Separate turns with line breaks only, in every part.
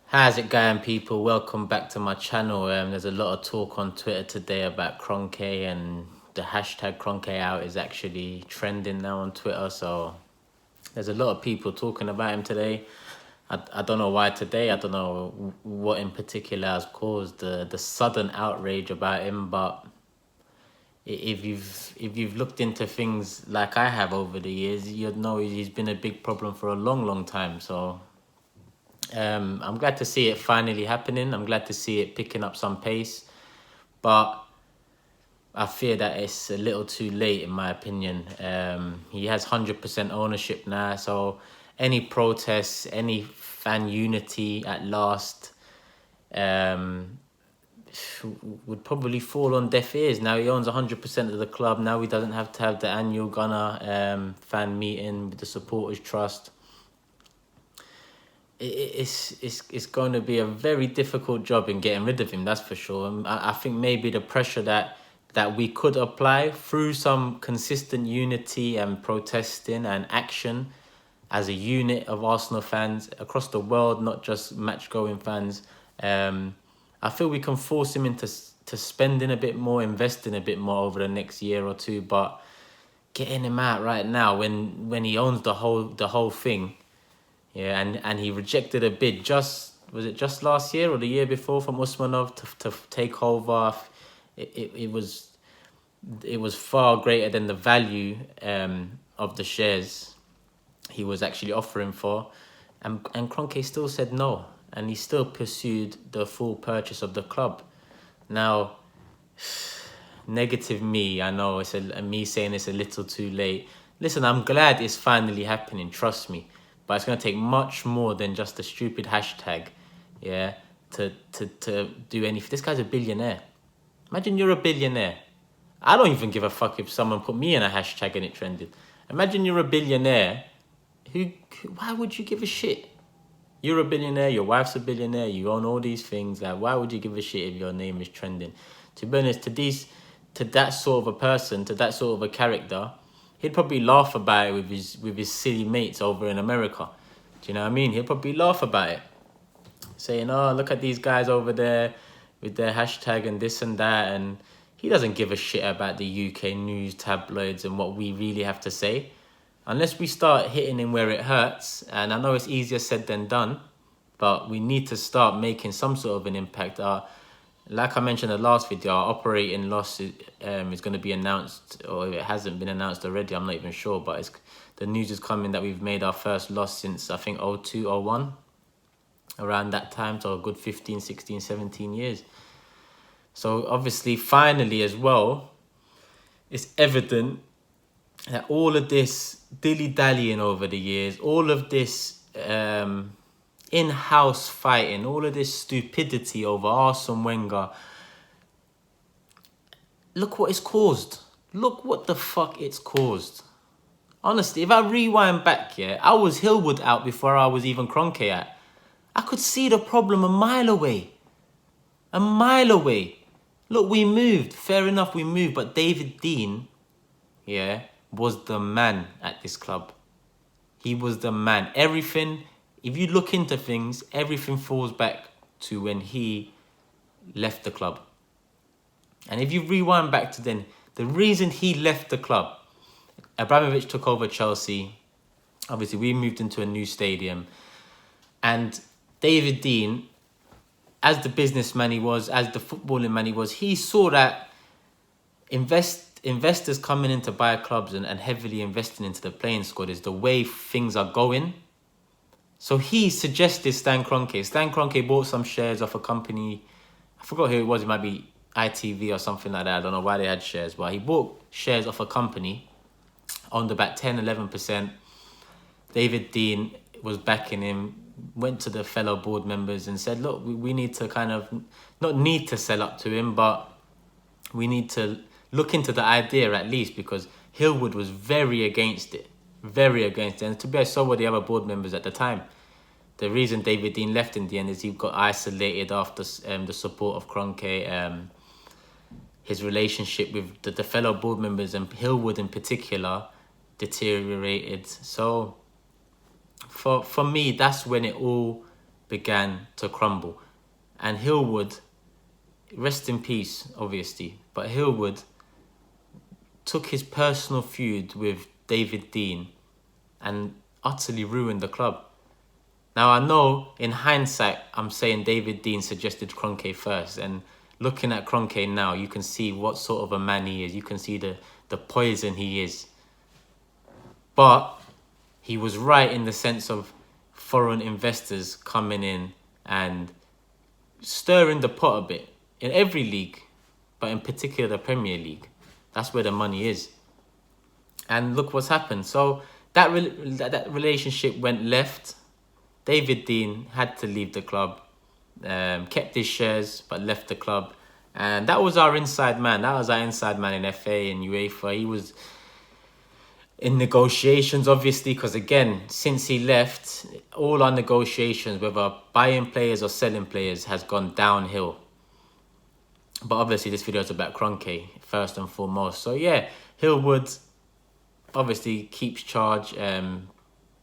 How's it going, people? Welcome back to my channel. There's a lot of talk on Twitter today about Kroenke, and the hashtag Kroenke out is actually trending now on Twitter. So there's a lot of people talking about him today. I don't know why today. I don't know what in particular has caused the sudden outrage about him. But if you've looked into things like I have over the years, you'd know he's been a big problem for a long time. So I'm glad to see it finally happening. I'm glad to see it picking up some pace, but I fear that it's a little too late, in my opinion. He has 100% ownership now, so any protests, any fan unity at last, um, would probably fall on deaf ears. Now he owns 100% of the club. Now he doesn't have to have the annual Gunner fan meeting with the supporters trust. It's going to be a very difficult job in getting rid of him, that's for sure. I think maybe the pressure that we could apply through some consistent unity and protesting and action as a unit of Arsenal fans across the world, not just match-going fans. I feel we can force him into spending a bit more, investing a bit more over the next year or two, but getting him out right now when he owns the whole thing. Yeah, and he rejected a bid was it just last year or the year before from Usmanov to take over. It was far greater than the value of the shares he was actually offering for, and Kroenke still said no, and he still pursued the full purchase of the club. Now, negative me, I know it's me saying it's a little too late. Listen, I'm glad it's finally happening, trust me. But it's going to take much more than just a stupid hashtag, yeah, to do anything. This guy's a billionaire. Imagine you're a billionaire. I don't even give a fuck if someone put me in a hashtag and it trended. Imagine you're a billionaire. Why would you give a shit? You're a billionaire, your wife's a billionaire, you own all these things. Like, why would you give a shit if your name is trending? To be honest, to that sort of a person, to that sort of a character, he'd probably laugh about it with his silly mates over in America. Do you know what I mean? He'll probably laugh about it, saying, "Oh, look at these guys over there with their hashtag and this and that." And he doesn't give a shit about the UK news tabloids and what we really have to say, unless we start hitting him where it hurts. And I know it's easier said than done, but we need to start making some sort of an impact. Like I mentioned in the last video, our operating loss is going to be announced, or if it hasn't been announced already, I'm not even sure. But the news is coming that we've made our first loss since, I think, 02, 01, around that time, so a good 15, 16, 17 years. So obviously, finally as well, it's evident that all of this dilly-dallying over the years, all of this in-house fighting, all of this stupidity over Arsene Wenger, look what it's caused. Look what the fuck it's caused. Honestly, if I rewind back, yeah, I was Hillwood out before I was even Kroenke out. I could see the problem a mile away. A mile away. Look, we moved. Fair enough, we moved. But David Dein, yeah, was the man at this club. He was the man. Everything, if you look into things, everything falls back to when he left the club. And if you rewind back to then, the reason he left the club, Abramovich took over Chelsea. Obviously, we moved into a new stadium. And David Dein, as the businessman he was, as the footballing man he was, he saw that investors coming in to buy clubs and heavily investing into the playing squad is the way things are going. So he suggested Stan Kroenke. Stan Kroenke bought some shares off a company. I forgot who it was. It might be ITV or something like that. I don't know why they had shares, but he bought shares off a company, owned about 10, 11%. David Dein was backing him, went to the fellow board members and said, look, we need to kind of, not need to sell up to him, but we need to look into the idea at least, because Hillwood was very against it. Very against it. And to be honest, so were the other board members at the time. The reason David Dein left in the end is he got isolated after the support of Kroenke. His relationship with the fellow board members and Hillwood in particular deteriorated. So for me, that's when it all began to crumble. And Hillwood, rest in peace, obviously, but Hillwood took his personal feud with David Dein and utterly ruined the club. Now, I know in hindsight, I'm saying David Dein suggested Kroenke first. And looking at Kroenke now, you can see what sort of a man he is. You can see the poison he is. But he was right in the sense of foreign investors coming in and stirring the pot a bit in every league, but in particular the Premier League. That's where the money is. And look what's happened. So that relationship went left. David Dein had to leave the club, kept his shares, but left the club. And that was our inside man. That was our inside man in FA and UEFA. He was in negotiations, obviously, because again, since he left, all our negotiations, whether buying players or selling players, has gone downhill. But obviously, this video is about Kroenke, first and foremost. So yeah, Hillwood obviously keeps charge,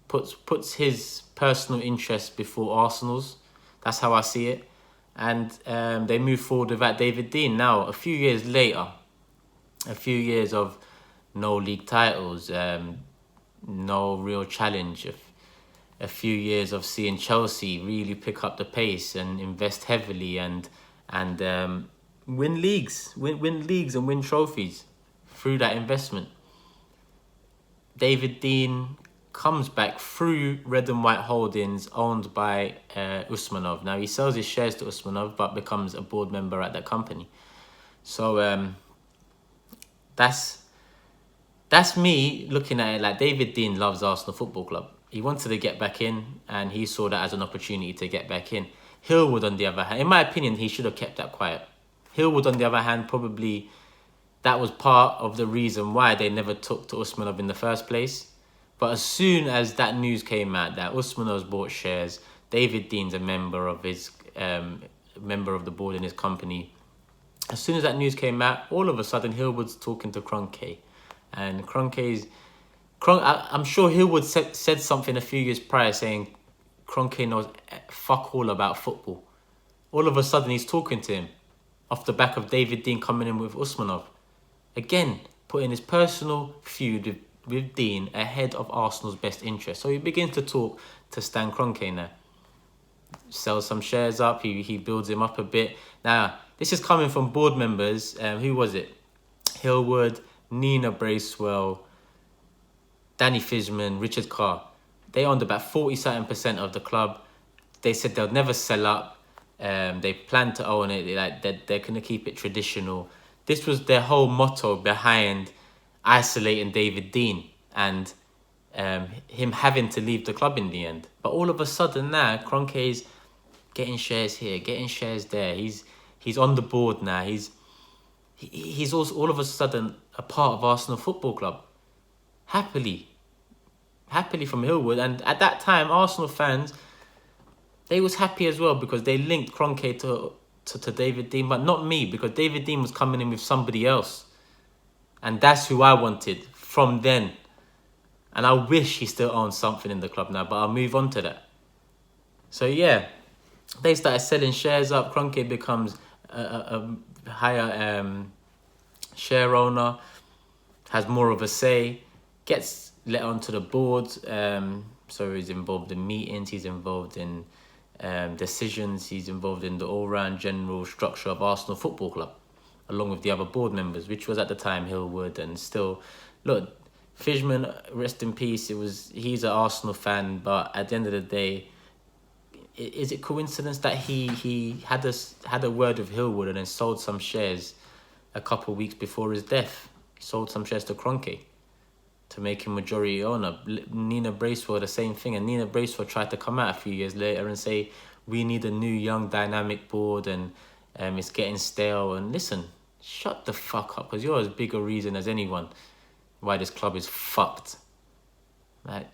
puts his personal interests before Arsenal's. That's how I see it. And they move forward with that David Dein. Now, a few years later, a few years of no league titles, no real challenge, a few years of seeing Chelsea really pick up the pace and invest heavily and win leagues and win trophies through that investment. David Dein comes back through Red and White Holdings, owned by Usmanov. Now, he sells his shares to Usmanov, but becomes a board member at that company. So that's me looking at it like David Dein loves Arsenal Football Club. He wanted to get back in, and he saw that as an opportunity to get back in. Hillwood, on the other hand, in my opinion, he should have kept that quiet. Hillwood, on the other hand, probably that was part of the reason why they never took to Usmanov in the first place. But as soon as that news came out that Usmanov's bought shares, David Dein's a member of his member of the board in his company. As soon as that news came out, all of a sudden Hillwood's talking to Kroenke, and I'm sure Hillwood said something a few years prior saying Kroenke knows fuck all about football. All of a sudden he's talking to him off the back of David Dein coming in with Usmanov. Again, putting his personal feud with Dein ahead of Arsenal's best interest. So he begins to talk to Stan Kroenke now. Sells some shares up, he builds him up a bit. Now, this is coming from board members. Who was it? Hillwood, Nina Bracewell, Danny Fishman, Richard Carr. They owned about 40-something% of the club. They said they'll never sell up. They plan to own it. They're going to keep it traditional. This was their whole motto behind isolating David Dein and him having to leave the club in the end. But all of a sudden now, Kroenke's getting shares here, getting shares there. He's on the board now. He's also all of a sudden a part of Arsenal Football Club. Happily from Hillwood. And at that time, Arsenal fans, they was happy as well because they linked Kroenke to David Dein, but not me, because David Dein was coming in with somebody else. And that's who I wanted from then. And I wish he still owns something in the club now, but I'll move on to that. So yeah, they started selling shares up. Kroenke becomes a higher share owner, has more of a say, gets let onto the board. So he's involved in meetings, he's involved in decisions, he's involved in the all-round general structure of Arsenal Football Club, along with the other board members, which was at the time Hillwood. And still, look, Fishman, rest in peace, he's an Arsenal fan, but at the end of the day, is it coincidence that he had a word with Hillwood and then sold some shares a couple of weeks before his death? He sold some shares to Kroenke to make him majority owner. Nina Bracewell, the same thing. And Nina Bracewell tried to come out a few years later and say, we need a new, young, dynamic board and it's getting stale. And listen, shut the fuck up, because you're as big a reason as anyone why this club is fucked. Like,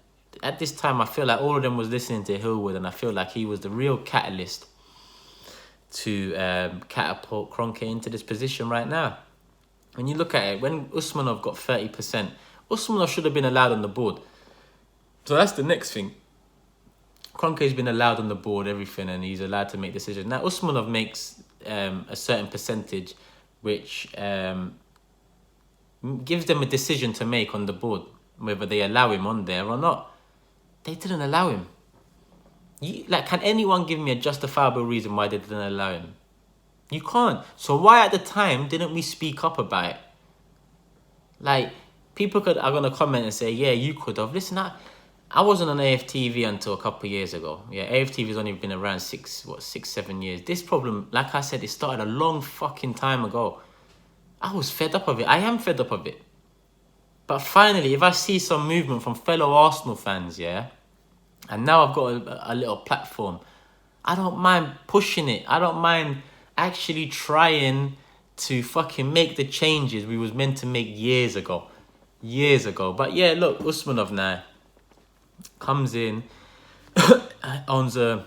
at this time, I feel like all of them was listening to Hillwood, and I feel like he was the real catalyst to catapult Kroenke into this position right now. When you look at it, when Usmanov got 30%, Usmanov should have been allowed on the board. So that's the next thing. Kroenke's been allowed on the board, everything, and he's allowed to make decisions. Now, Usmanov makes a certain percentage, which gives them a decision to make on the board, whether they allow him on there or not. They didn't allow him. Can anyone give me a justifiable reason why they didn't allow him? You can't. So why at the time didn't we speak up about it? Like, people are going to comment and say, yeah, you could have. Listen, I wasn't on AFTV until a couple of years ago. Yeah, AFTV's only been around 7 years. This problem, like I said, it started a long fucking time ago. I was fed up of it. I am fed up of it. But finally, if I see some movement from fellow Arsenal fans, yeah, and now I've got a little platform, I don't mind pushing it. I don't mind actually trying to fucking make the changes we was meant to make years ago. But yeah, look, Usmanov now comes in, owns a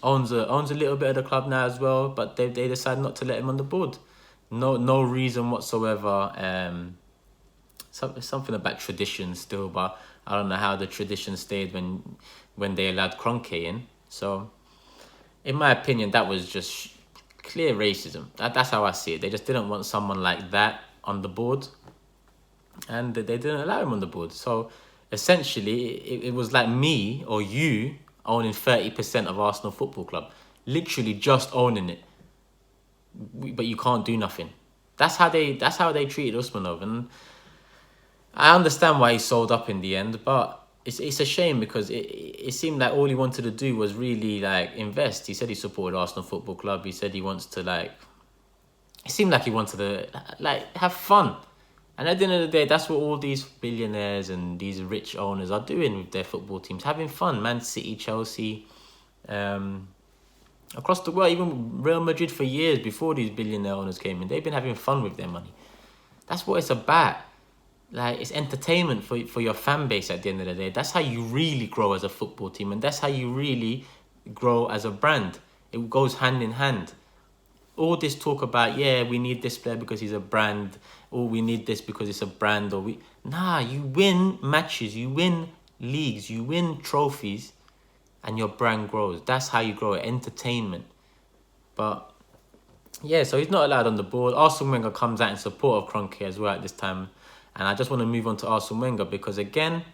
little bit of the club now as well, but they decide not to let him on the board. No reason whatsoever. Something about tradition still, but I don't know how the tradition stayed when they allowed Kroenke in. So, in my opinion, that was just clear racism. That's how I see it. They just didn't want someone like that on the board, and they didn't allow him on the board. So, essentially, it was like me or you owning 30% of Arsenal Football Club, literally just owning it, but you can't do nothing. That's how they treated Usmanov, and I understand why he sold up in the end, but it's a shame because it seemed like all he wanted to do was really like invest. He said he supported Arsenal Football Club. He said he wants to it seemed like he wanted to have fun. And at the end of the day, that's what all these billionaires and these rich owners are doing with their football teams, having fun. Man City, Chelsea, across the world, even Real Madrid for years before these billionaire owners came in, they've been having fun with their money. That's what it's about. Like, it's entertainment for your fan base at the end of the day. That's how you really grow as a football team, and that's how you really grow as a brand. It goes hand in hand. All this talk about, yeah, we need this player because he's a brand, or we need this because it's a brand, you win matches, you win leagues, you win trophies, and your brand grows. That's how you grow it, entertainment. But yeah, so he's not allowed on the board. Arsene Wenger comes out in support of Kroenke as well at this time. And I just want to move on to Arsene Wenger because, again,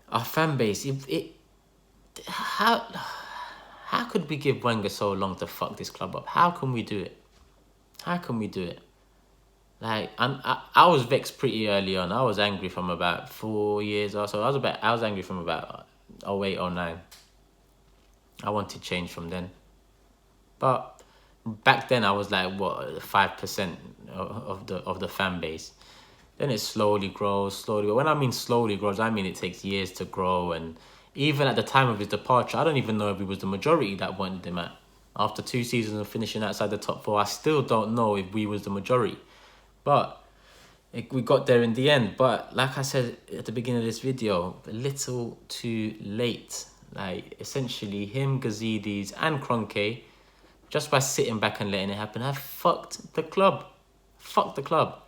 our fan base, how could we give Wenger so long to fuck this club up? How can we do it? Like, I was vexed pretty early on. I was angry from about 4 years or so. I was angry from about 08, 09. I wanted change from then. But back then I was like, 5% of the fan base. Then it slowly grows. When I mean slowly grows, I mean it takes years to grow. And even at the time of his departure, I don't even know if he was the majority that wanted him at. After 2 seasons of finishing outside the top 4, I still don't know if we was the majority. But we got there in the end. But like I said at the beginning of this video, a little too late. Like, essentially, him, Gazidis and Kroenke, just by sitting back and letting it happen, have fucked the club. Fuck the club.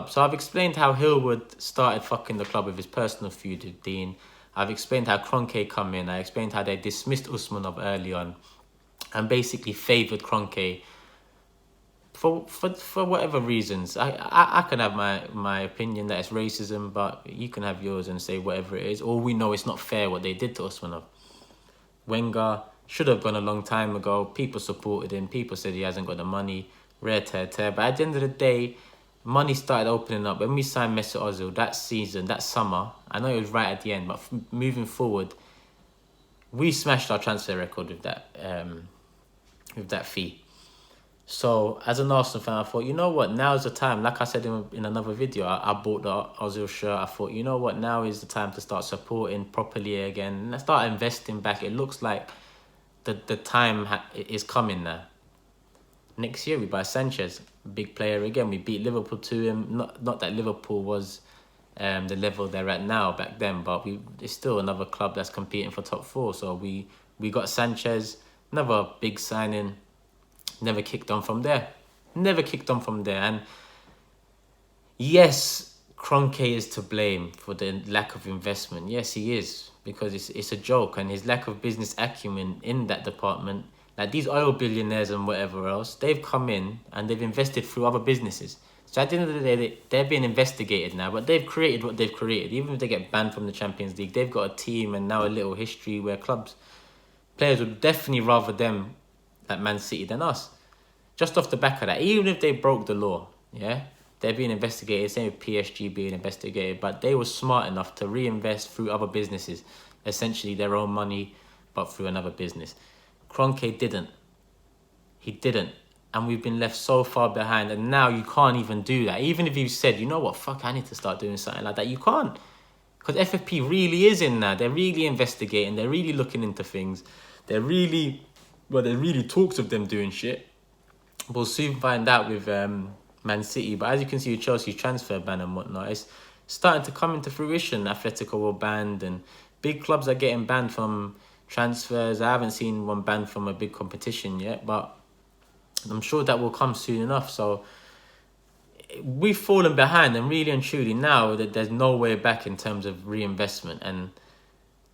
So I've explained how Hillwood started fucking the club with his personal feud with Dean. I've explained how Kroenke come in. I explained how they dismissed Usmanov early on and basically favoured Kroenke for whatever reasons. I can have my opinion that it's racism, but you can have yours and say whatever it is. All we know, it's not fair what they did to Usmanov. Wenger should have gone a long time ago. People supported him. People said he hasn't got the money. Rare tear. But at the end of the day, money started opening up. When we signed Mesut Ozil that season, that summer, I know it was right at the end, but moving forward, we smashed our transfer record with that fee. So as an Arsenal fan, I thought, you know what, now's the time. Like I said in another video, I bought the Ozil shirt. I thought, you know what, now is the time to start supporting properly again and start investing back. It looks like the time is coming now. Next year we buy Sanchez, big player again. We beat Liverpool to him. Not that Liverpool was the level they're at now back then, but it's still another club that's competing for top 4. So we got Sanchez, another big signing. Never kicked on from there. And yes, Kroenke is to blame for the lack of investment. Yes, he is, because it's a joke, and his lack of business acumen in that department. Like these oil billionaires and whatever else, they've come in and they've invested through other businesses. So at the end of the day, they're being investigated now, but they've created what they've created. Even if they get banned from the Champions League, they've got a team and now a little history where players would definitely rather them at Man City than us. Just off the back of that, even if they broke the law, yeah, they're being investigated. Same with PSG being investigated, but they were smart enough to reinvest through other businesses, essentially their own money, but through another business. Kroenke didn't. He didn't. And we've been left so far behind, and now you can't even do that. Even if you said, you know what, fuck, I need to start doing something like that, you can't. Because FFP really is in now. They're really investigating. They're really looking into things. There really talks of them doing shit. We'll soon find out with Man City. But as you can see with Chelsea's transfer ban and whatnot, it's starting to come into fruition. Atletico were banned, and big clubs are getting banned from transfers. I haven't seen one banned from a big competition yet, but I'm sure that will come soon enough. So we've fallen behind, and really and truly now that there's no way back in terms of reinvestment. And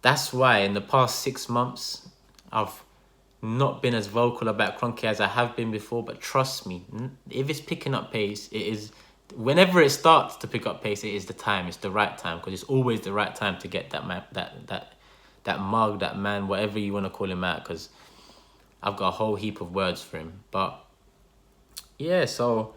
that's why in the past 6 months, I've not been as vocal about Kroenke as I have been before. But trust me, if it's picking up pace, it is. Whenever it starts to pick up pace, it is the time. It's the right time, because it's always the right time to get that man, that mug, that man, whatever you want to call him out, because I've got a whole heap of words for him. But yeah, so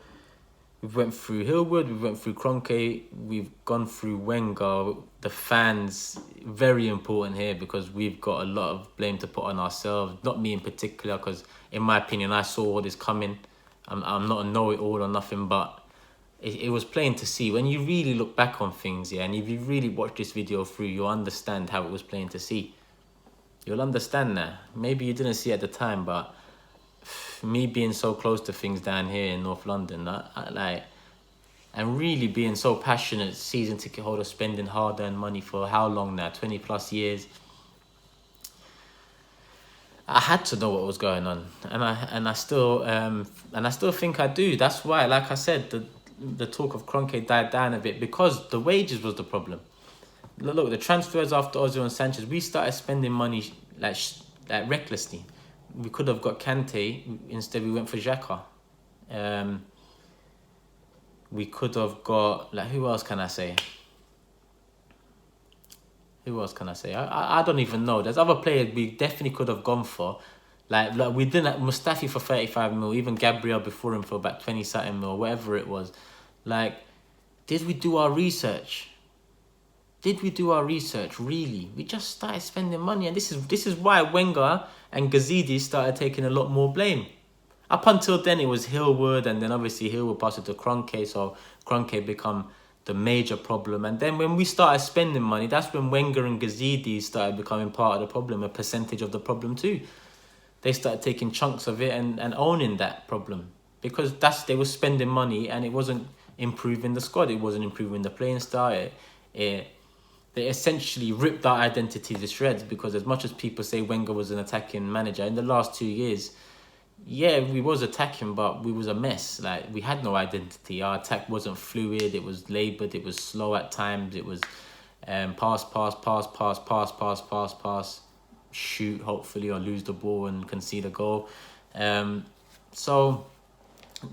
we've went through Hillwood, we went through Kroenke, we've gone through Wenger. The fans, very important here, because we've got a lot of blame to put on ourselves. Not me in particular, because in my opinion, I saw all this coming. I'm not a know-it-all or nothing, but it was plain to see. When you really look back on things, yeah, and if you really watch this video through, you'll understand how it was plain to see. You'll understand that. Maybe you didn't see it at the time, but me being so close to things down here in North London, and really being so passionate, season ticket holder, spending hard-earned money for how long now? 20 plus years. I had to know what was going on, and I still think I do. That's why, like I said, the talk of Kroenke died down a bit, because the wages was the problem. Look, the transfers after Ozil and Sanchez, we started spending money like recklessly. We could have got Kante, instead we went for Xhaka. We could have got, like, who else can I say? I don't even know. There's other players we definitely could have gone for. Like we didn't, Mustafi for 35 mil, even Gabriel before him for about 20-something mil, whatever it was. Like, did we do our research? Did we do our research, really? We just started spending money, and this is why Wenger and Gazidi started taking a lot more blame. Up until then, it was Hillwood, and then obviously Hillwood passed it to Kroenke, so Kroenke become the major problem. And then when we started spending money, that's when Wenger and Gazidi started becoming part of the problem, a percentage of the problem too. They started taking chunks of it and owning that problem, because they were spending money and it wasn't improving the squad, it wasn't improving the playing style. They essentially ripped our identity to shreds, because as much as people say Wenger was an attacking manager, in the last 2 years, yeah, we was attacking, but we was a mess. Like, we had no identity. Our attack wasn't fluid. It was laboured. It was slow at times. It was pass, shoot, hopefully, or lose the ball and concede a goal. So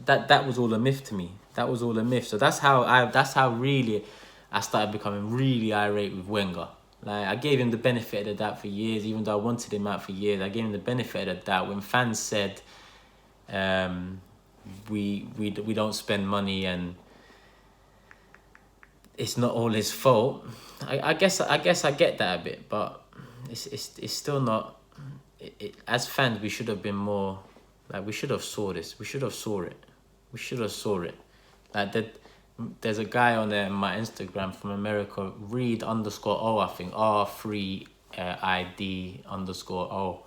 that was all a myth to me. That was all a myth. So that's how really I started becoming really irate with Wenger. Like, I gave him the benefit of the doubt for years, even though I wanted him out for years. I gave him the benefit of the doubt when fans said, we don't spend money and it's not all his fault. I guess I get that a bit, but it's still not. As fans, we should have been more. Like, we should have saw this. We should have saw it. Like that. There's a guy on there, my Instagram from America, Reed_O, I think, R3ID_O.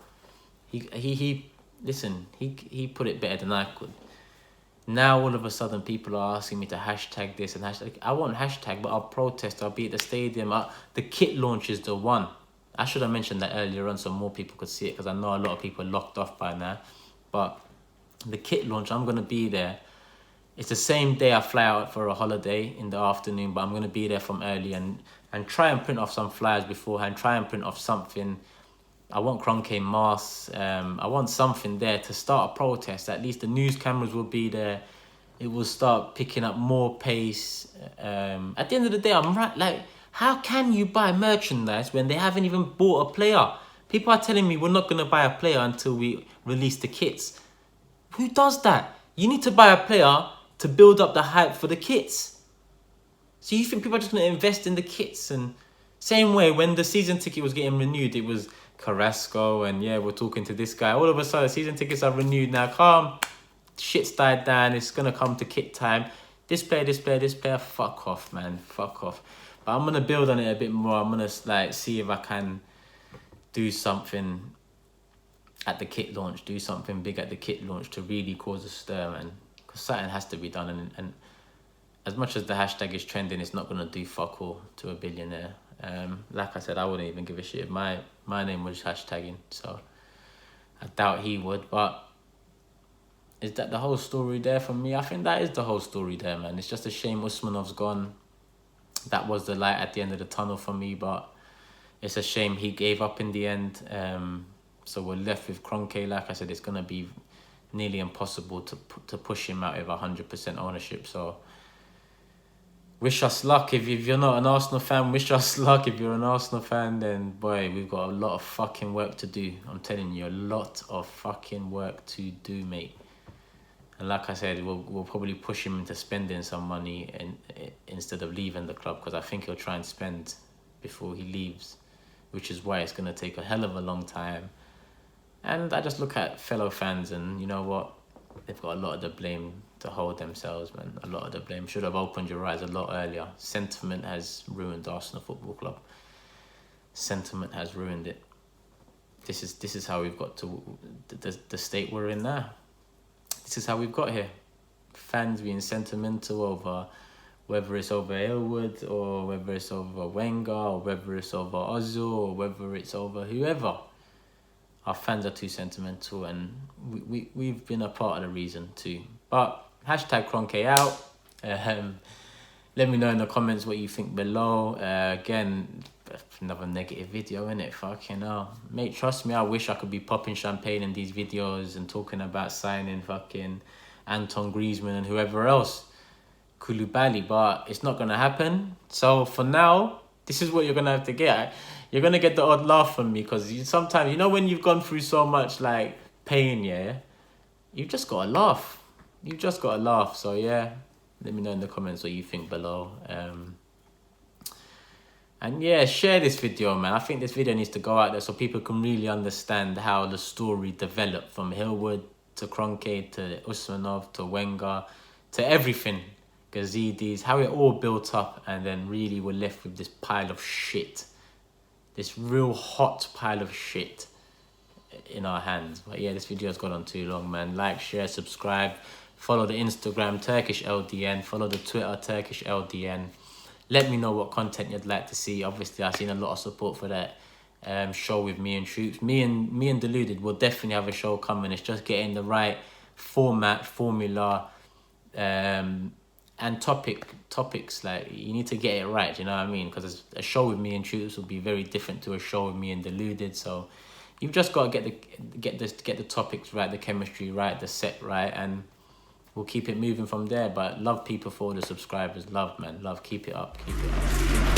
He listen, he put it better than I could. Now all of a sudden people are asking me to hashtag this and hashtag. I won't hashtag, but I'll protest. I'll be at the stadium. The kit launch is the one. I should have mentioned that earlier on so more people could see it, because I know a lot of people are locked off by now. But the kit launch, I'm going to be there. It's the same day I fly out for a holiday in the afternoon, but I'm going to be there from early and try and print off some flyers beforehand, try and print off something. I want Kroenke masks. I want something there to start a protest. At least the news cameras will be there. It will start picking up more pace. At the end of the day, I'm right. Like, how can you buy merchandise when they haven't even bought a player? People are telling me we're not going to buy a player until we release the kits. Who does that? You need to buy a player to build up the hype for the kits. So you think people are just going to invest in the kits? And same way, when the season ticket was getting renewed, it was Carrasco and yeah, we're talking to this guy. All of a sudden, season tickets are renewed now. Calm, shit's died down. It's going to come to kit time. This player, fuck off, man. Fuck off. But I'm going to build on it a bit more. I'm going to like see if I can do something at the kit launch, do something big at the kit launch to really cause a stir, man. Because something has to be done. And as much as the hashtag is trending, it's not going to do fuck all to a billionaire. Like I said, I wouldn't even give a shit if my name was hashtagging. So I doubt he would. But is that the whole story there for me? I think that is the whole story there, man. It's just a shame Usmanov's gone. That was the light at the end of the tunnel for me, but it's a shame he gave up in the end. So we're left with Kroenke. Like I said, it's going to be nearly impossible to push him out of 100% ownership. So wish us luck. If you're not an Arsenal fan, wish us luck. If you're an Arsenal fan, then boy, we've got a lot of fucking work to do. I'm telling you, a lot of fucking work to do, mate. And like I said, we'll probably push him into spending some money instead of leaving the club, because I think he'll try and spend before he leaves, which is why it's going to take a hell of a long time. And I just look at fellow fans and you know what? They've got a lot of the blame to hold themselves, man. A lot of the blame. Should have opened your eyes a lot earlier. Sentiment has ruined Arsenal Football Club. Sentiment has ruined it. This is how we've got to the state we're in now. This is how we've got here. Fans being sentimental over whether it's over Aylwood or whether it's over Wenger or whether it's over Ozil or whether it's over whoever. Our fans are too sentimental, and we've been a part of the reason too. But hashtag Kroenke out. Let me know in the comments what you think below. Again, another negative video, innit? Fucking hell. Mate, trust me, I wish I could be popping champagne in these videos and talking about signing fucking Anton Griezmann and whoever else. Koulibaly, but it's not going to happen. So for now, this is what you're going to have to get. You're going to get the odd laugh from me, because sometimes, you know, when you've gone through so much like pain, yeah, you've just got to laugh. You've just got to laugh. So yeah, let me know in the comments what you think below. And yeah, share this video, man. I think this video needs to go out there so people can really understand how the story developed from Hillwood to Kroenke to Usmanov to Wenger to everything. Gazidis, how it all built up, and then really we're left with this pile of shit. This real hot pile of shit in our hands. But yeah, this video has gone on too long, man. Like, share, subscribe. Follow the Instagram, Turkish LDN. Follow the Twitter, Turkish LDN. Let me know what content you'd like to see. Obviously, I've seen a lot of support for that show with me and Troops. Me and Deluded will definitely have a show coming. It's just getting the right format, formula, and topics. Like, you need to get it right, you know what I mean? Because a show with me and Troops will be very different to a show with me and Deluded. So you've just got to get the topics right, the chemistry right, the set right, and we'll keep it moving from there. But love people for all the subscribers. Love, man. Love. Keep it up. Keep it up.